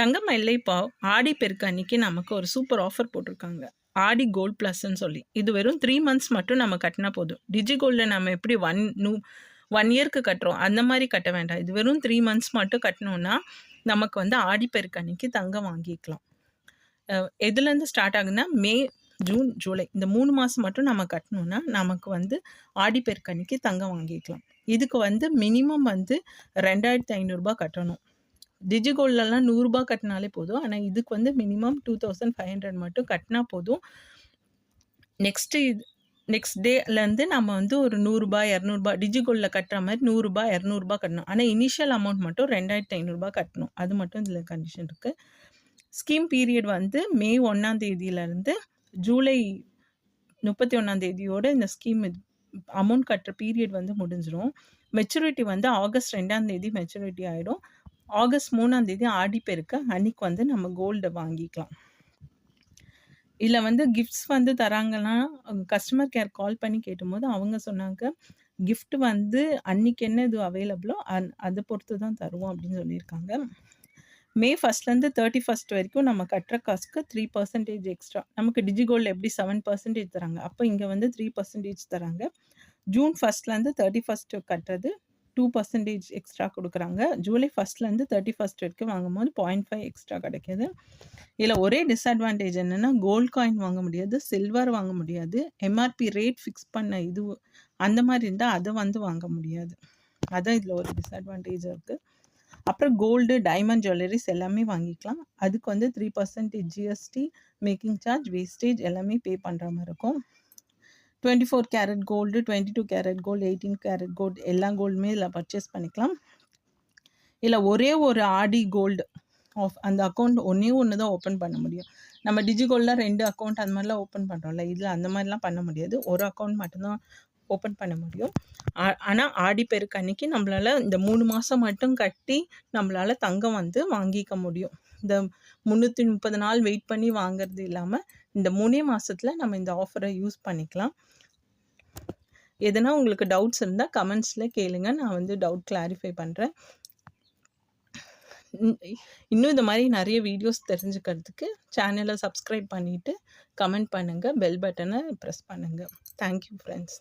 தங்கமயில்ல இப்போ ஆடி பெருக்கு அன்னைக்கு நமக்கு ஒரு சூப்பர் ஆஃபர் போட்டிருக்காங்க. ஆடி கோல்ட் ப்ளஸ்ன்னு சொல்லி. இது வெறும் 3 மந்த்ஸ் மட்டும் நம்ம கட்டினா போதும். டிஜி கோல்டில் நம்ம எப்படி 1 இயர்க்கு கட்டுறோம் அந்த மாதிரி கட்ட வேண்டாம். இது வெறும் 3 மந்த்ஸ் மட்டும் கட்டினோன்னா நமக்கு வந்து ஆடி பெருக்கு அன்னைக்கு தங்கம் வாங்கிக்கலாம். எதுலேருந்து ஸ்டார்ட் ஆகுதுன்னா மே, ஜூன், ஜூலை இந்த 3 மாதம் மட்டும் நம்ம கட்டணுன்னா நமக்கு வந்து ஆடி பெருக்கு அன்னைக்கு தங்கம் வாங்கிக்கலாம். இதுக்கு வந்து மினிமம் வந்து 2500 கட்டணும். டிஜி கோல்ட்லலாம் 100 கட்டினாலே போதும். ஆனால் இதுக்கு வந்து மினிமம் 2500 மட்டும் கட்டினா போதும். நெக்ஸ்ட் டேலேருந்து நம்ம வந்து ஒரு 100 200 டிஜி கோல்டில் கட்டுற மாதிரி 100 200 கட்டணும். ஆனால் இனிஷியல் அமௌண்ட் மட்டும் 2500 கட்டணும். அது மட்டும் இதில் கண்டிஷன் இருக்குது. ஸ்கீம் பீரியட் வந்து மே 1ஆம் தேதியிலேருந்து ஜூலை 31ஆம் தேதியோட இந்த ஸ்கீம் அமௌண்ட் கட்டுற பீரியட் வந்து முடிஞ்சிடும். மெச்சூரிட்டி வந்து ஆகஸ்ட் 2ஆம் தேதி மெச்சூரிட்டி ஆகிடும். ஆகஸ்ட் 3ஆம் தேதி ஆடி பெருக்கு அன்னைக்கு வந்து நம்ம கோல்டை வாங்கிக்கலாம். இதில் வந்து கிஃப்ட்ஸ் வந்து தராங்கன்னா கஸ்டமர் கேர் கால் பண்ணி கேட்டும்போது அவங்க சொன்னாங்க கிஃப்ட் வந்து அன்னைக்கு என்ன இது அவைலபிளோ அதை பொறுத்து தான் தருவோம் அப்படின்னு சொல்லியிருக்காங்க. மே 1லேருந்து 31 வரைக்கும் நம்ம கட்டுற காசுக்கு 3% எக்ஸ்ட்ரா. நமக்கு டிஜி கோல்டு எப்படி 7% தராங்க, அப்போ இங்கே வந்து 3% தராங்க. ஜூன் 1லேருந்து 31 கட்டுறது 2% எக்ஸ்ட்ரா கொடுக்குறாங்க. ஜூலை 1லேருந்து 31 வரைக்கும் வாங்கும்போது 0.5 எக்ஸ்ட்ரா கிடைக்கிது. இதில் ஒரே டிஸ்அட்வான்டேஜ் என்னென்னா கோல்ட் காயின் வாங்க முடியாது, சில்வர் வாங்க முடியாது. எம்ஆர்பி ரேட் ஃபிக்ஸ் பண்ண இது அந்த மாதிரி இருந்தால் அதை வந்து வாங்க முடியாது. அதான் இதில் ஒரு டிஸ்அட்வான்டேஜ் இருக்குது. அப்புறம் கோல்டு, டைமண்ட் ஜுவல்லரிஸ் எல்லாமே வாங்கிக்கலாம். அதுக்கு வந்து 3% ஜிஎஸ்டி, மேக்கிங் சார்ஜ், வேஸ்டேஜ் எல்லாமே பே பண்ணுற மாதிரி இருக்கும். 24 carat gold, 22 carat gold, 18 carat gold எல்லா கோல்டுமே இதில் பர்ச்சேஸ் பண்ணிக்கலாம். இல்லை ஒரே ஒரு ஆடி கோல்டு அந்த அக்கௌண்ட் ஒன்று தான் ஓப்பன் பண்ண முடியும். நம்ம டிஜி கோல்டில் 2 அக்கௌண்ட் அந்த மாதிரிலாம் ஓப்பன் பண்ணுறோம்ல, இதில் அந்த மாதிரிலாம் பண்ண முடியாது. ஒரு அக்கௌண்ட் மட்டும்தான் ஓப்பன் பண்ண முடியும். ஆனால் ஆடி பெருக்கு அன்னைக்கு நம்மளால் இந்த 3 மாதம் மட்டும் கட்டி நம்மளால் தங்கம் வந்து வாங்கிக்க முடியும். இந்த 330 நாள் வெயிட் பண்ணி வாங்கிறது இல்லாமல் இந்த 3 மாதத்தில் நம்ம இந்த ஆஃபரை யூஸ் பண்ணிக்கலாம். எதனா உங்களுக்கு டவுட்ஸ் இருந்தால் கமெண்ட்ஸில் கேளுங்க, நான் வந்து டவுட் கிளாரிஃபை பண்ணுறேன். இன்னும் இந்த மாதிரி நிறைய வீடியோஸ் தெரிஞ்சுக்கிறதுக்கு சேனலை சப்ஸ்கிரைப் பண்ணிவிட்டு கமெண்ட் பண்ணுங்கள், பெல் பட்டனை ப்ரெஸ் பண்ணுங்கள். Thank you friends.